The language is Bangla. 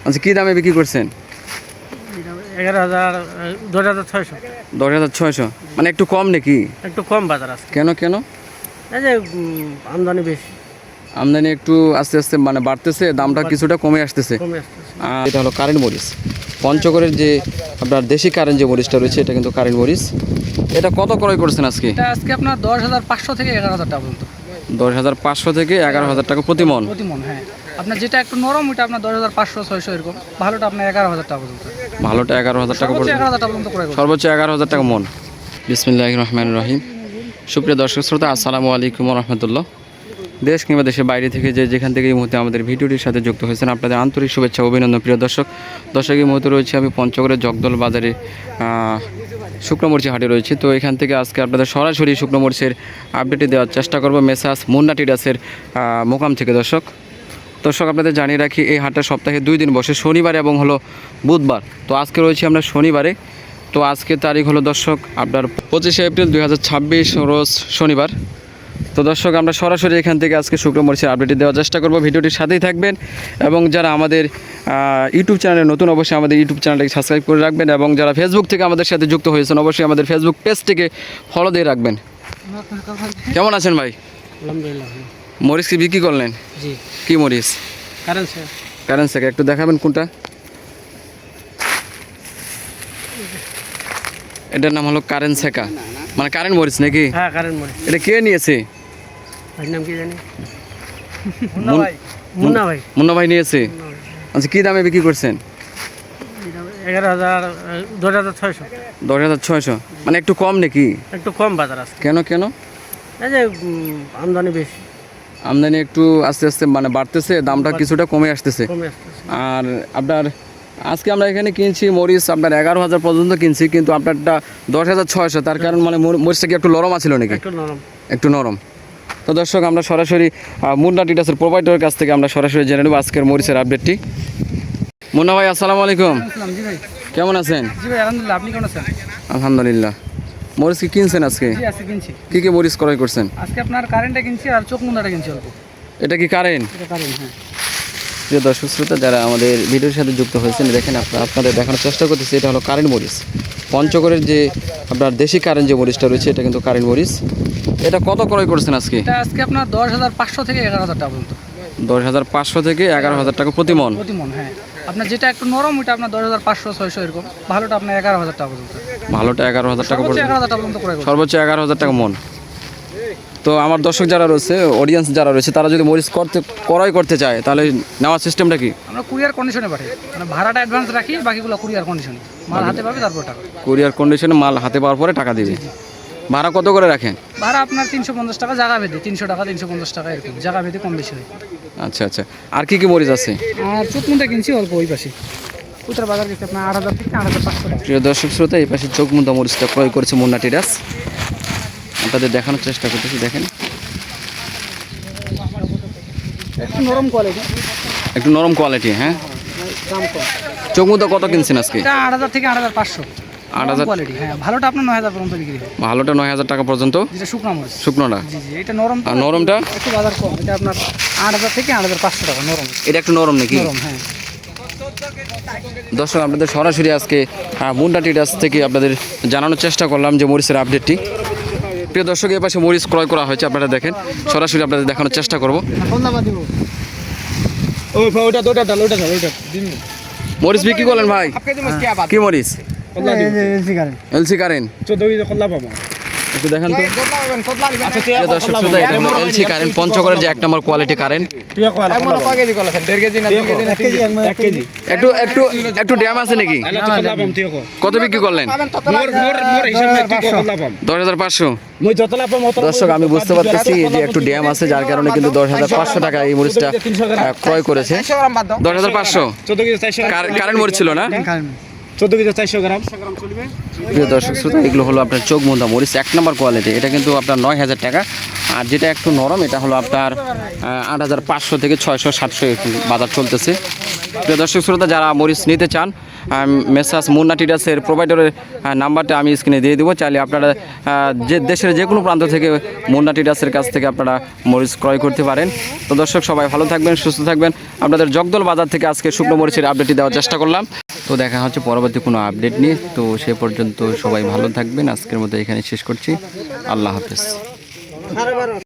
আচ্ছা, কী দামে বিক্রি করছেন? 11,000, 10,600। 10,600, মানে একটু কম নাকি? একটু কম বাজার আছে। কেন কেন? এই যে আমদানি বেশি, আমদানি একটু আস্তে আস্তে মানে বাড়তেছে, দামটা কিছুটা কমে আসতেছে। কমে আসতেছে। আর এটা হলো কারেন্ট মরিচ, পঞ্চগড়ের যে আপনার দেশি কারেন্ট যে মরিচটা রয়েছে এটা কিন্তু কারেন্ট মরিচ। এটা কত ক্রয় করছেন আজকে? এটা আজকে আপনার 10,500 থেকে 11,000 টাকা পর্যন্ত। 10,500 থেকে 11,000 টাকা প্রতি মন। প্রতি মন, হ্যাঁ। আপনার যেটা একটু নরম ওইটা আপনার 10,500, 600 এরকম। ভালোটা আপনার 11,000 টাকা পর্যন্ত। ভালোটা 11,000 টাকা পর্যন্ত, 11,000 টাকা পর্যন্ত ক্রয় করবেন। সর্বোচ্চ 11,000 টাকা মন। বিসমিল্লাহির রহমানির রহিম। সুপ্রিয় দর্শক শ্রোতা, আসসালামু আলাইকুম রহমতুল্লাহ। দেশ কিংবা দেশের বাইরে থেকে যেখান থেকে এই মুহূর্তে আমাদের ভিডিওটির সাথে যুক্ত হয়েছেন, আপনাদের আন্তরিক শুভেচ্ছা অভিনন্দন। প্রিয় দর্শক, এই মুহূর্তে রয়েছে আমি পঞ্চগড়ের জগদল বাজারে শুকনো মরিচের হাটে রয়েছে। তো এখান থেকে আজকে আপনাদের সরাসরি শুকনো মরিচের আপডেটে দেওয়ার চেষ্টা করব মেসাস মুন্না ট্রেডার্সের মোকাম থেকে। দর্শক আপনাদের জানিয়ে রাখি, এই হাটটা সপ্তাহে 2 দিন বসে, শনিবার এবং হলো বুধবার। তো আজকে রয়েছে আমরা শনিবারে। তো আজকে তারিখ হলো দর্শক আপনার 25শে এপ্রিল 2026 রোজ শনিবার। তো দর্শক, আমরা সরাসরি এখান থেকে আজকে শুকনো মরিচের আপডেটটি দেওয়ার চেষ্টা করব। ভিডিওটির সাথেই থাকবেন এবং যারা আমাদের ইউটিউব চ্যানেলে নতুন, অবশ্যই আমাদের ইউটিউব চ্যানেলটাকে সাবস্ক্রাইব করে রাখবেন এবং যারা ফেসবুক থেকে আমাদের সাথে যুক্ত হয়েছেন অবশ্যই আমাদের ফেসবুক পেজটিকে ফলো দিয়ে রাখবেন। কেমন আছেন ভাই? আলহামদুলিল্লাহ। মরিচ কি বিক্রি করলেন? জি। কি মরিচ? কারেন্ট থেকে একটু দেখাবেন কোনটা? এটার নাম হলো কারেন্ট সেকা, মানে কারেন্ট মরিচ নাকি? হ্যাঁ, কারেন্ট মরিচ। এটা কে নিয়েছে? ভাই নাম কি জানি? মুন্না ভাই। মুন্না ভাই নিয়েছে। আচ্ছা, কী দামে বিক্রি করছেন? 11,000, 10,600। 10,600, মানে একটু কম নাকি? একটু কম বাজার আছে। কেন কেন? এই যে আমদানি বেশি, আমদানি একটু আস্তে আস্তে মানে বাড়তেছে, দামটা কিছুটা কমে আসতেছে। কমে আসতেছে। আর আপনার আজকে আমরা এখানে কিনছি মরিচ আপনার 11,000 পর্যন্ত কিনছি, কিন্তু আপনারটা 10,600। তার কারণ মানে মরিচটা কি একটু নরম আছিল নাকি? একটু নরম। তো দর্শক, আমরা সরাসরি মুন্না ট্রেডার্সের প্রোভাইডারের কাছ থেকে আমরা সরাসরি জেনে নেব আজকের মরিচের আপডেটটি। মুন্না ভাই, আসসালামু আলাইকুম। জি ভাই। কেমন আছেন? জি ভাই, আলহামদুলিল্লাহ। আপনি কেমন আছেন? আলহামদুলিল্লাহ। মরিচ কি কিনছেন আজকে? জি, আজকে কিনছি। কী কী মরিচ ক্রয় করছেন? আজকে আপনার কারেন্টটা কিনছি আর চোখমুন্দাটা কিনছি অল্প। এটা কি কারেন্ট? এটা কারেন্ট, হ্যাঁ। প্রিয় দর্শক শ্রোতা, যারা আমাদের ভিডিওর সাথে যুক্ত হয়েছেন, দেখেন আপনাদের দেখানোর চেষ্টা করতেছি, এটা হলো কারেন্ট মরিচ। পঞ্চগড়ের যে আপনার দেশি কারেন্ট যে মরিচটা রয়েছে এটা কিন্তু কারেন্ট মরিচ। এটা কত ক্রয় করছেন আজকে? এটা আজকে আপনার 10,500 থেকে 11,000 টাকা পর্যন্ত। 10,500 থেকে 11,000 টাকা প্রতি মন। প্রতি মন, হ্যাঁ। আপনার যেটা একটু নরম ওইটা আপনার 10,500, 600 এরকম। ভালোটা আপনার 11,000 টাকা পর্যন্ত। ভালোটা 11,000 টাকা পর্যন্ত, 11,000 টাকা পর্যন্ত ক্রয় করবেন। সর্বোচ্চ 11,000 টাকা মন। তো আমার দর্শক যারা রয়েছে, অডিয়েন্স যারা রয়েছে, তারা যদি মরিচ ক্রয় করতে চায় তাহলে নেওয়ার সিস্টেমটা কি? আমরা কুরিয়ার কন্ডিশনে পাঠাই, মানে ভাড়াটা অ্যাডভান্স রাখি, বাকিগুলো কুরিয়ার কন্ডিশনে। মাল হাতে পাবে তারপর টাকা। কুরিয়ার কন্ডিশনে মাল হাতে পাওয়ার পরে টাকা দিবে। ভাড়া কত করে রাখেন? ভাড়া আপনার 350 টাকা, জায়গা ভেদে 300 টাকা, 350 টাকা এরকম, জায়গা ভেদে কম বেশি হয়। আচ্ছা আচ্ছা। আর কি কি মরিচ আছে? আর চোখমুন্দা কিনছি অল্প ওই পাশে। উত্তর বাজার গেছে আপনার 8,000 থেকে 8,500 টাকা। প্রিয় দর্শক শ্রোতা, এই পাশে চোখমুন্দা মরিচটা ক্রয় করেছে মুন্না ট্রেডার্স। আপনাদের দেখানোর চেষ্টা করতেছি, দেখেন একটু নরম কোয়ালিটি। একটু নরম কোয়ালিটি, হ্যাঁ। দাম কম। চোখমুন্দা কত কিনছেন আজকে? এটা 8,000 থেকে 8,500। 8,000 কোয়ালিটি, হ্যাঁ। ভালোটা আপনার 9,000 পর্যন্ত বিক্রি হয়। ভালোটা 9,000 টাকা পর্যন্ত, যেটা শুকনো মরিচ। শুকনোটা। জি জি, এটা নরম। আর নরমটা একটু বাজার কম, এটা আপনার 8,000 থেকে 8,500 টাকা নরম। এটা একটু নরম নাকি? নরম, হ্যাঁ। দর্শক, আপনাদের সরাসরি আজকে মুন্না ট্রেডার্স থেকে আপনাদের জানানোর চেষ্টা করলাম যে মরিচের আপডেটটি। প্রিয় দর্শক, এই পাশে মরিচ ক্রয় করা হয়েছে, আপনারা দেখেন, সরাসরি আপনাদের দেখানোর চেষ্টা করব। মরিচ বিক্রি করলেন ভাই? কি মরিচ? LC current. একটু দেখেন তো। প্রিয় দর্শক শ্রোতা, এটা হলো এলসি কারেন্ট, পঞ্চগড়ের যে 1 নম্বর কোয়ালিটি কারেন্ট। একটু একটু একটু ড্যাম আছে নাকি? কত বিক্রি করলেন? 10,500। দর্শক, আমি বুঝতে পারতেছি যে একটু ড্যাম আছে, যার কারণে কিন্তু 10,500 টাকা এই মরিচটা ক্রয় করেছে। 10,500 কারেন্ট মরিচ ছিল না? 14,400 গ্রাম। প্রিয় দর্শক শ্রোতা, এগুলো হলো আপনার চোখমুন্দা মরিচ 1 নম্বর কোয়ালিটি। এটা কিন্তু আপনার 9,000 টাকা। আর যেটা একটু নরম এটা হলো আপনার 8,500 থেকে 600, 700 একটু বাজার চলতেছে। প্রিয় দর্শক শ্রোতা, যারা মরিচ নিতে চান মেসাস মুন্না ট্রেডার্সের প্রোভাইডারের নাম্বারটা আমি স্ক্রিনে দিয়ে দেবো। চাইলে আপনারা যে দেশের যে কোনো প্রান্ত থেকে মুন্না ট্রেডার্সের কাছ থেকে আপনারা মরিচ ক্রয় করতে পারেন। তো দর্শক সবাই ভালো থাকবেন, সুস্থ থাকবেন। আপনাদের জগদল বাজার থেকে আজকে শুকনো মরিচের আপডেটটি দেওয়ার চেষ্টা করলাম। তো দেখা হচ্ছে পরবর্তী কোনো আপডেট নিয়ে। তো সে পর্যন্ত সবাই ভালো থাকবেন। আজকের মতো এখানে শেষ করছি। আল্লাহ হাফেজ।